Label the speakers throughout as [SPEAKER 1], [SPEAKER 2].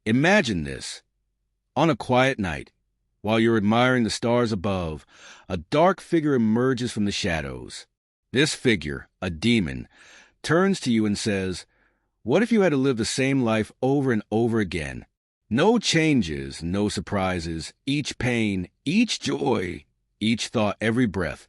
[SPEAKER 1] Imagine this. On a quiet night, while you're admiring the stars above, a dark figure emerges from the shadows. This figure, a demon, turns to you and says, "What if you had to live the same life over and over again? No changes, no surprises, each pain, each joy, each thought, every breath.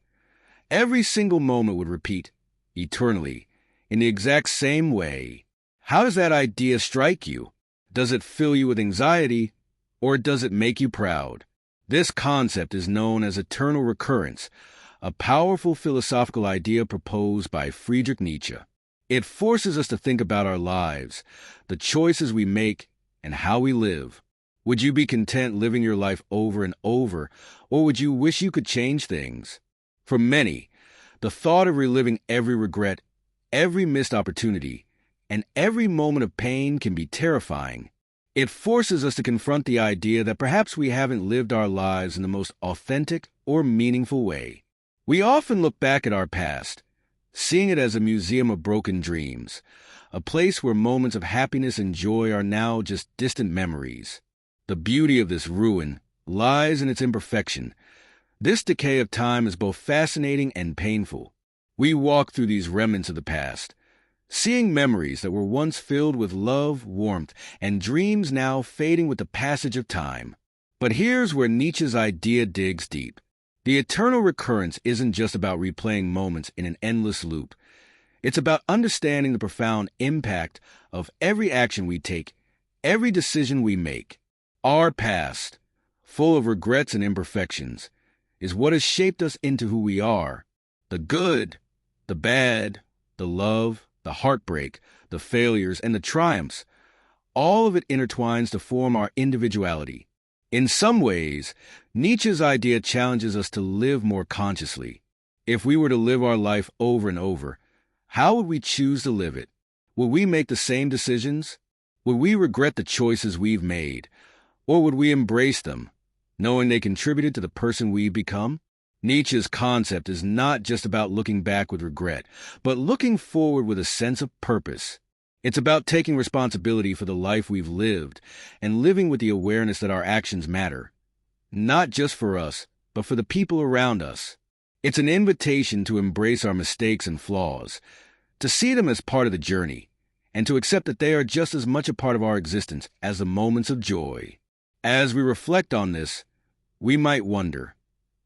[SPEAKER 1] Every single moment would repeat, eternally, in the exact same way." How does that idea strike you? Does it fill you with anxiety, or does it make you proud? This concept is known as eternal recurrence, a powerful philosophical idea proposed by Friedrich Nietzsche. It forces us to think about our lives, the choices we make, and how we live. Would you be content living your life over and over, or would you wish you could change things? For many, the thought of reliving every regret, every missed opportunity, and every moment of pain can be terrifying. It forces us to confront the idea that perhaps we haven't lived our lives in the most authentic or meaningful way. We often look back at our past, seeing it as a museum of broken dreams, a place where moments of happiness and joy are now just distant memories. The beauty of this ruin lies in its imperfection. This decay of time is both fascinating and painful. We walk through these remnants of the past, seeing memories that were once filled with love, warmth, and dreams now fading with the passage of time. But here's where Nietzsche's idea digs deep. The eternal recurrence isn't just about replaying moments in an endless loop. It's about understanding the profound impact of every action we take, every decision we make. Our past, full of regrets and imperfections, is what has shaped us into who we are. The good, the bad, the love, the heartbreak, the failures, and the triumphs, all of it intertwines to form our individuality. In some ways, Nietzsche's idea challenges us to live more consciously. If we were to live our life over and over, how would we choose to live it? Would we make the same decisions? Would we regret the choices we've made? Or would we embrace them, knowing they contributed to the person we've become? Nietzsche's concept is not just about looking back with regret, but looking forward with a sense of purpose. It's about taking responsibility for the life we've lived and living with the awareness that our actions matter, not just for us, but for the people around us. It's an invitation to embrace our mistakes and flaws, to see them as part of the journey, and to accept that they are just as much a part of our existence as the moments of joy. As we reflect on this, we might wonder,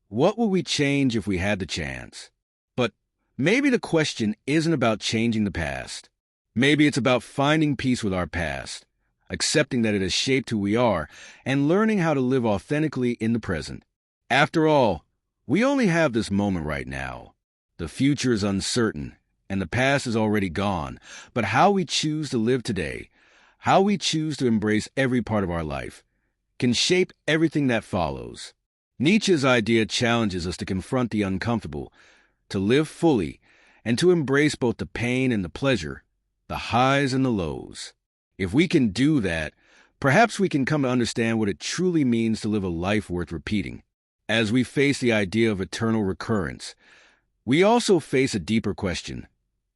[SPEAKER 1] what would we change if we had the chance? But maybe the question isn't about changing the past. Maybe it's about finding peace with our past, accepting that it has shaped who we are, and learning how to live authentically in the present. After all, we only have this moment right now. The future is uncertain, and the past is already gone. But how we choose to live today, how we choose to embrace every part of our life, can shape everything that follows. Nietzsche's idea challenges us to confront the uncomfortable, to live fully, and to embrace both the pain and the pleasure, the highs and the lows. If we can do that, perhaps we can come to understand what it truly means to live a life worth repeating. As we face the idea of eternal recurrence, we also face a deeper question.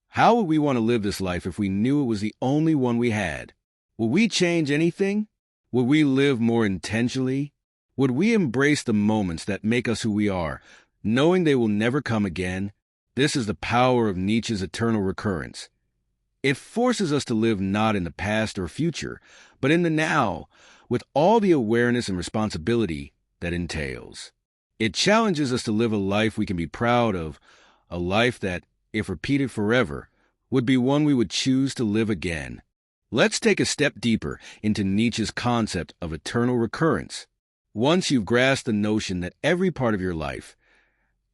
[SPEAKER 1] How would we want to live this life if we knew it was the only one we had? Would we change anything? Would we live more intentionally? Would we embrace the moments that make us who we are, knowing they will never come again? This is the power of Nietzsche's eternal recurrence. It forces us to live not in the past or future, but in the now, with all the awareness and responsibility that entails. It challenges us to live a life we can be proud of, a life that, if repeated forever, would be one we would choose to live again. Let's take a step deeper into Nietzsche's concept of eternal recurrence. Once you've grasped the notion that every part of your life,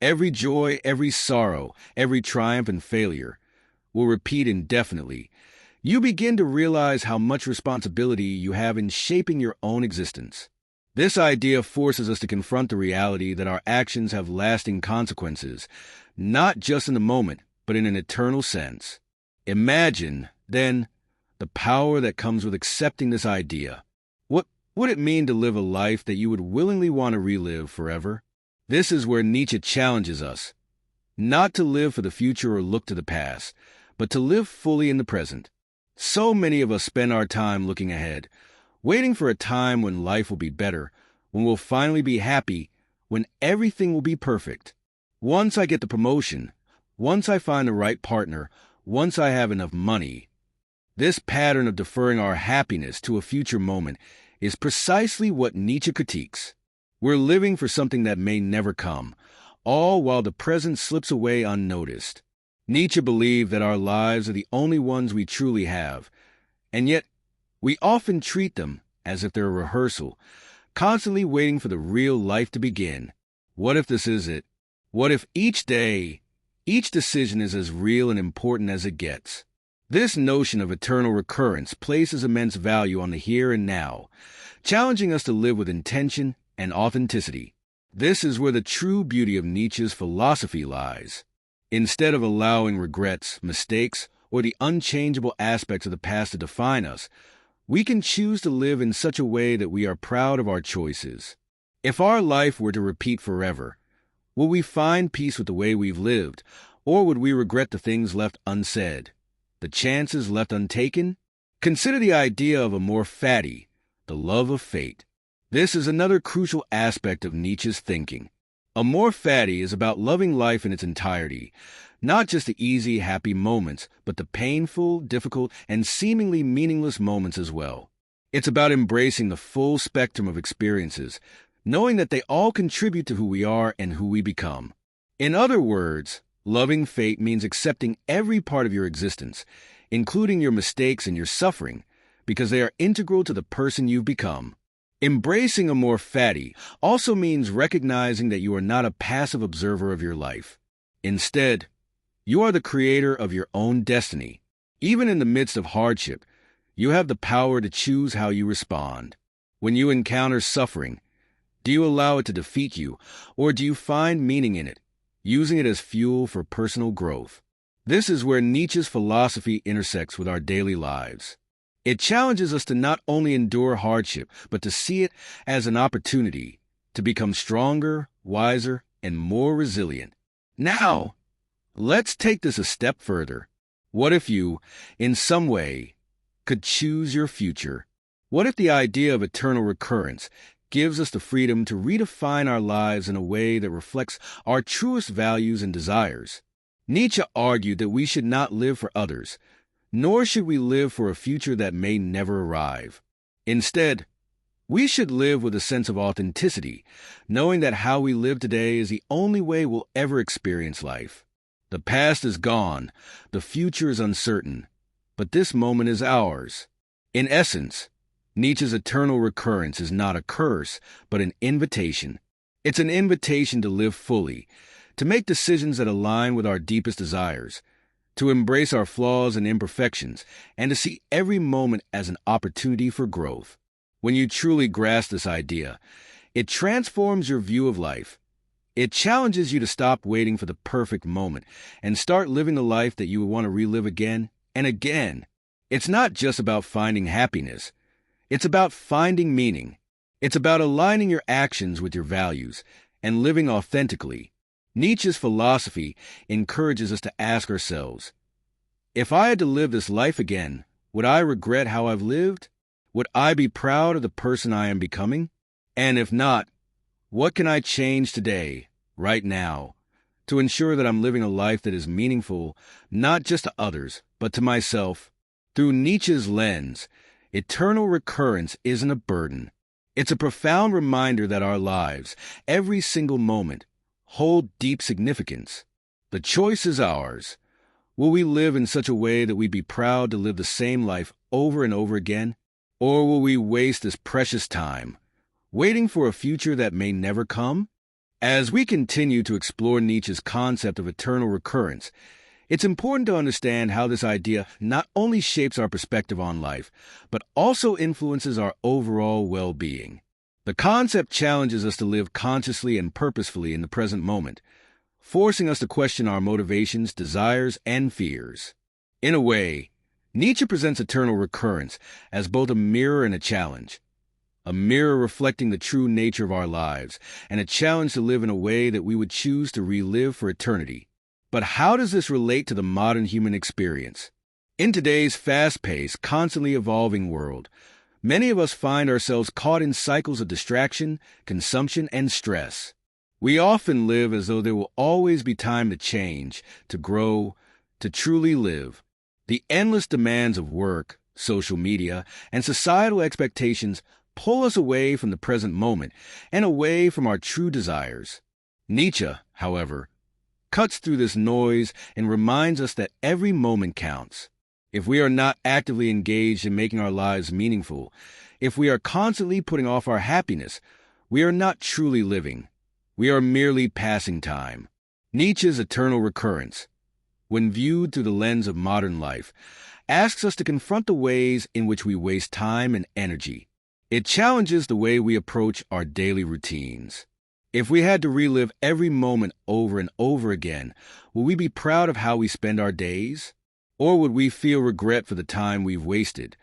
[SPEAKER 1] every joy, every sorrow, every triumph and failure, will repeat indefinitely, you begin to realize how much responsibility you have in shaping your own existence. This idea forces us to confront the reality that our actions have lasting consequences, not just in the moment, but in an eternal sense. Imagine, then, the power that comes with accepting this idea. What would it mean to live a life that you would willingly want to relive forever? This is where Nietzsche challenges us, not to live for the future or look to the past, but to live fully in the present. So many of us spend our time looking ahead, waiting for a time when life will be better, when we'll finally be happy, when everything will be perfect. Once I get the promotion, once I find the right partner, once I have enough money. This pattern of deferring our happiness to a future moment is precisely what Nietzsche critiques. We're living for something that may never come, all while the present slips away unnoticed. Nietzsche believed that our lives are the only ones we truly have, and yet we often treat them as if they're a rehearsal, constantly waiting for the real life to begin. What if this is it? What if each day, each decision is as real and important as it gets? This notion of eternal recurrence places immense value on the here and now, challenging us to live with intention and authenticity. This is where the true beauty of Nietzsche's philosophy lies. Instead of allowing regrets, mistakes, or the unchangeable aspects of the past to define us, we can choose to live in such a way that we are proud of our choices. If our life were to repeat forever, will we find peace with the way we've lived, or would we regret the things left unsaid, the chances left untaken? Consider the idea of Amor Fati, the love of fate. This is another crucial aspect of Nietzsche's thinking. Amor Fati is about loving life in its entirety, not just the easy, happy moments, but the painful, difficult, and seemingly meaningless moments as well. It's about embracing the full spectrum of experiences, knowing that they all contribute to who we are and who we become. In other words, loving fate means accepting every part of your existence, including your mistakes and your suffering, because they are integral to the person you've become. Embracing Amor Fati also means recognizing that you are not a passive observer of your life. Instead, you are the creator of your own destiny. Even in the midst of hardship, you have the power to choose how you respond. When you encounter suffering, do you allow it to defeat you, or do you find meaning in it, using it as fuel for personal growth? This is where Nietzsche's philosophy intersects with our daily lives. It challenges us to not only endure hardship, but to see it as an opportunity to become stronger, wiser, and more resilient. Now, let's take this a step further. What if you, in some way, could choose your future? What if the idea of eternal recurrence gives us the freedom to redefine our lives in a way that reflects our truest values and desires? Nietzsche argued that we should not live for others, nor should we live for a future that may never arrive. Instead, we should live with a sense of authenticity, knowing that how we live today is the only way we'll ever experience life. The past is gone, the future is uncertain, but this moment is ours. In essence, Nietzsche's eternal recurrence is not a curse, but an invitation. It's an invitation to live fully, to make decisions that align with our deepest desires, to embrace our flaws and imperfections, and to see every moment as an opportunity for growth. When you truly grasp this idea, it transforms your view of life. It challenges you to stop waiting for the perfect moment and start living the life that you would want to relive again and again. It's not just about finding happiness. It's about finding meaning. It's about aligning your actions with your values and living authentically. Nietzsche's philosophy encourages us to ask ourselves, if I had to live this life again, would I regret how I've lived? Would I be proud of the person I am becoming? And if not, what can I change today, right now, to ensure that I'm living a life that is meaningful not just to others, but to myself? Through Nietzsche's lens, eternal recurrence isn't a burden. It's a profound reminder that our lives, every single moment, hold deep significance. The choice is ours. Will we live in such a way that we'd be proud to live the same life over and over again? Or will we waste this precious time, waiting for a future that may never come? As we continue to explore Nietzsche's concept of eternal recurrence, it's important to understand how this idea not only shapes our perspective on life, but also influences our overall well-being. The concept challenges us to live consciously and purposefully in the present moment, forcing us to question our motivations, desires, and fears. In a way, Nietzsche presents eternal recurrence as both a mirror and a challenge. A mirror reflecting the true nature of our lives, and a challenge to live in a way that we would choose to relive for eternity. But how does this relate to the modern human experience? In today's fast-paced, constantly evolving world, Many of us find ourselves caught in cycles of distraction, consumption, and stress. We often live as though there will always be time to change, to grow, to truly live. The endless demands of work, social media, and societal expectations pull us away from the present moment and away from our true desires. Nietzsche, however, cuts through this noise and reminds us that every moment counts. If we are not actively engaged in making our lives meaningful, if we are constantly putting off our happiness, we are not truly living. We are merely passing time. Nietzsche's Eternal Recurrence, when viewed through the lens of modern life, asks us to confront the ways in which we waste time and energy. It challenges the way we approach our daily routines. If we had to relive every moment over and over again, would we be proud of how we spend our days? Or would we feel regret for the time we've wasted,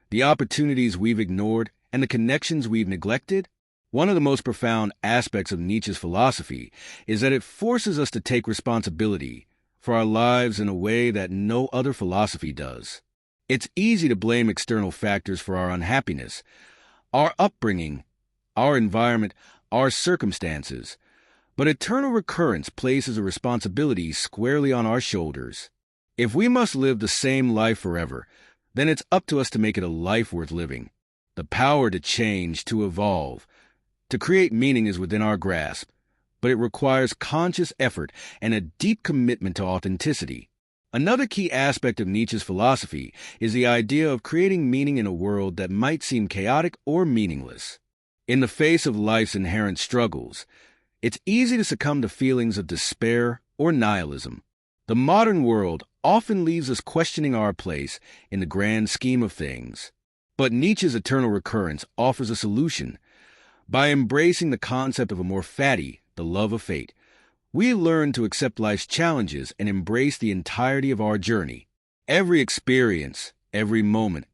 [SPEAKER 1] the opportunities we've ignored, and the connections we've neglected? One of the most profound aspects of Nietzsche's philosophy is that it forces us to take responsibility for our lives in a way that no other philosophy does. It's easy to blame external factors for our unhappiness, our upbringing, our environment, our circumstances, but Eternal Recurrence places a responsibility squarely on our shoulders. If we must live the same life forever, then it's up to us to make it a life worth living. The power to change, to evolve, to create meaning is within our grasp, but it requires conscious effort and a deep commitment to authenticity. Another key aspect of Nietzsche's philosophy is the idea of creating meaning in a world that might seem chaotic or meaningless. In the face of life's inherent struggles, it's easy to succumb to feelings of despair or nihilism. The modern world often leaves us questioning our place in the grand scheme of things. But Nietzsche's Eternal Recurrence offers a solution. By embracing the concept of Amor Fati, the love of fate, we learn to accept life's challenges and embrace the entirety of our journey. Every experience, every moment,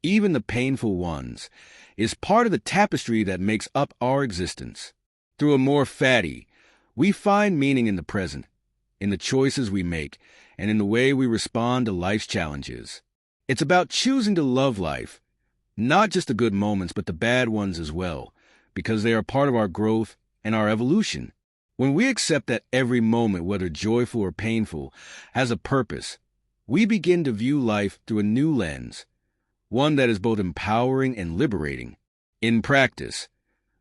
[SPEAKER 1] even the painful ones, is part of the tapestry that makes up our existence. Through Amor Fati, we find meaning in the present, in the choices we make, and in the way we respond to life's challenges. It's about choosing to love life, not just the good moments, but the bad ones as well, because they are part of our growth and our evolution. When we accept that every moment, whether joyful or painful, has a purpose, we begin to view life through a new lens, one that is both empowering and liberating. In practice,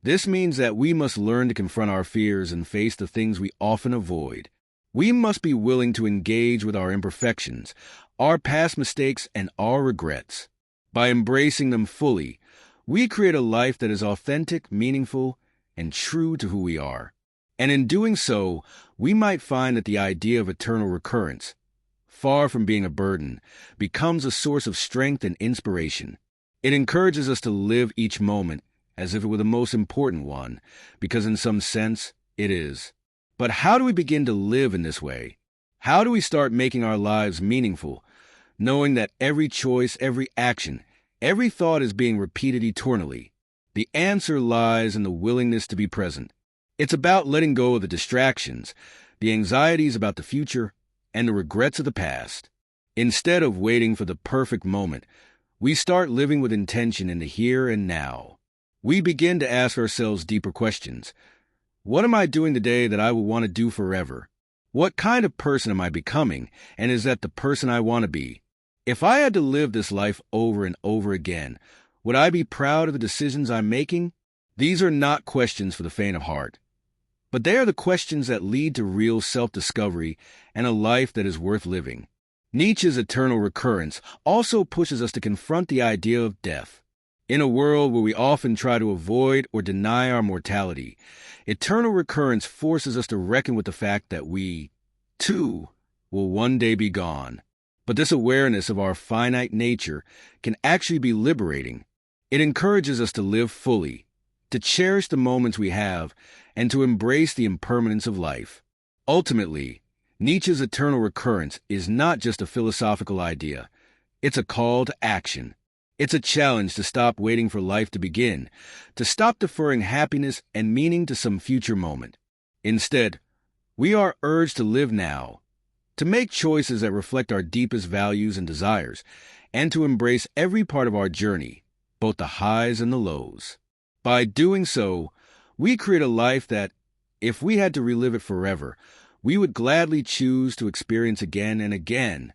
[SPEAKER 1] this means that we must learn to confront our fears and face the things we often avoid. We must be willing to engage with our imperfections, our past mistakes, and our regrets. By embracing them fully, we create a life that is authentic, meaningful, and true to who we are. And in doing so, we might find that the idea of eternal recurrence, far from being a burden, becomes a source of strength and inspiration. It encourages us to live each moment as if it were the most important one, because in some sense, it is. But how do we begin to live in this way? How do we start making our lives meaningful, knowing that every choice, every action, every thought is being repeated eternally? The answer lies in the willingness to be present. It's about letting go of the distractions, the anxieties about the future, and the regrets of the past. Instead of waiting for the perfect moment, we start living with intention in the here and now. We begin to ask ourselves deeper questions. What am I doing today that I will want to do forever? What kind of person am I becoming, and is that the person I want to be? If I had to live this life over and over again, would I be proud of the decisions I'm making? These are not questions for the faint of heart, but they are the questions that lead to real self-discovery and a life that is worth living. Nietzsche's Eternal Recurrence also pushes us to confront the idea of death. In a world where we often try to avoid or deny our mortality, Eternal Recurrence forces us to reckon with the fact that we, too, will one day be gone. But this awareness of our finite nature can actually be liberating. It encourages us to live fully, to cherish the moments we have, and to embrace the impermanence of life. Ultimately, Nietzsche's Eternal Recurrence is not just a philosophical idea. It's a call to action. It's a challenge to stop waiting for life to begin, to stop deferring happiness and meaning to some future moment. Instead, we are urged to live now, to make choices that reflect our deepest values and desires, and to embrace every part of our journey, both the highs and the lows. By doing so, we create a life that, if we had to relive it forever, we would gladly choose to experience again and again.